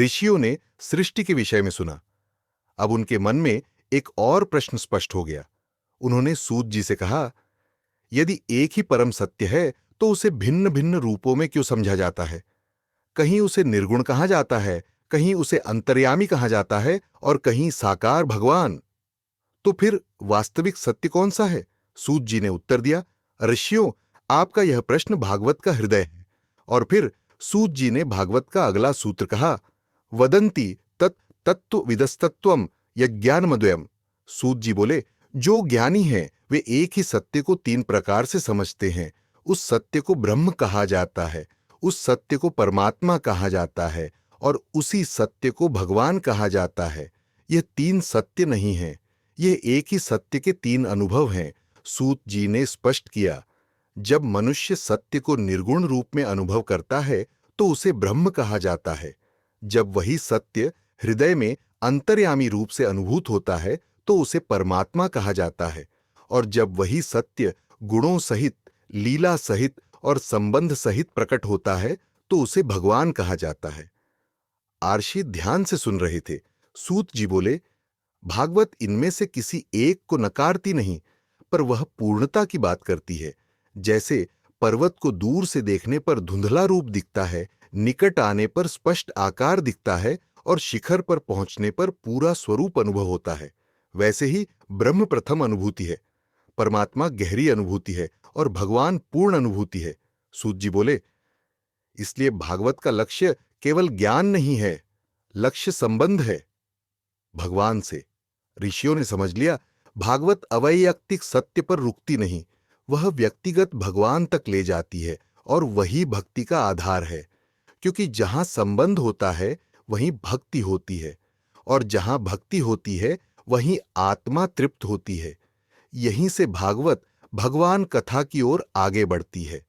ऋषियों ने सृष्टि के विषय में सुना। अब उनके मन में एक और प्रश्न स्पष्ट हो गया। उन्होंने सूत जी से कहा, यदि एक ही परम सत्य है तो उसे भिन्न भिन्न रूपों में क्यों समझा जाता है? कहीं उसे निर्गुण कहा जाता है, कहीं उसे अंतर्यामी कहा जाता है और कहीं साकार भगवान। तो फिर वास्तविक सत्य कौन सा है? सूत जी ने उत्तर दिया, ऋषियों, आपका यह प्रश्न भागवत का हृदय है। और फिर सूत जी ने भागवत का अगला सूत्र कहा, वदंती तत् तत्व विदस्तत्वम यज्ञानमद्वयम्। सूत जी बोले, जो ज्ञानी हैं वे एक ही सत्य को तीन प्रकार से समझते हैं। उस सत्य को ब्रह्म कहा जाता है, उस सत्य को परमात्मा कहा जाता है और उसी सत्य को भगवान कहा जाता है। यह तीन सत्य नहीं है, ये एक ही सत्य के तीन अनुभव हैं। सूत जी ने स्पष्ट किया, जब मनुष्य सत्य को निर्गुण रूप में अनुभव करता है तो उसे ब्रह्म कहा जाता है। जब वही सत्य हृदय में अंतर्यामी रूप से अनुभूत होता है तो उसे परमात्मा कहा जाता है। और जब वही सत्य गुणों सहित, लीला सहित और संबंध सहित प्रकट होता है तो उसे भगवान कहा जाता है। आर्षी ध्यान से सुन रहे थे। सूत जी बोले, भागवत इनमें से किसी एक को नकारती नहीं, पर वह पूर्णता की बात करती है। जैसे पर्वत को दूर से देखने पर धुंधला रूप दिखता है, निकट आने पर स्पष्ट आकार दिखता है और शिखर पर पहुंचने पर पूरा स्वरूप अनुभव होता है, वैसे ही ब्रह्म प्रथम अनुभूति है, परमात्मा गहरी अनुभूति है और भगवान पूर्ण अनुभूति है। सूत जी बोले, इसलिए भागवत का लक्ष्य केवल ज्ञान नहीं है, लक्ष्य संबंध है भगवान से। ऋषियों ने समझ लिया, भागवत अवैयक्तिक सत्य पर रुकती नहीं, वह व्यक्तिगत भगवान तक ले जाती है और वही भक्ति का आधार है। क्योंकि जहां संबंध होता है वहीं भक्ति होती है और जहां भक्ति होती है वहीं आत्मा तृप्त होती है। यहीं से भागवत भगवान कथा की ओर आगे बढ़ती है।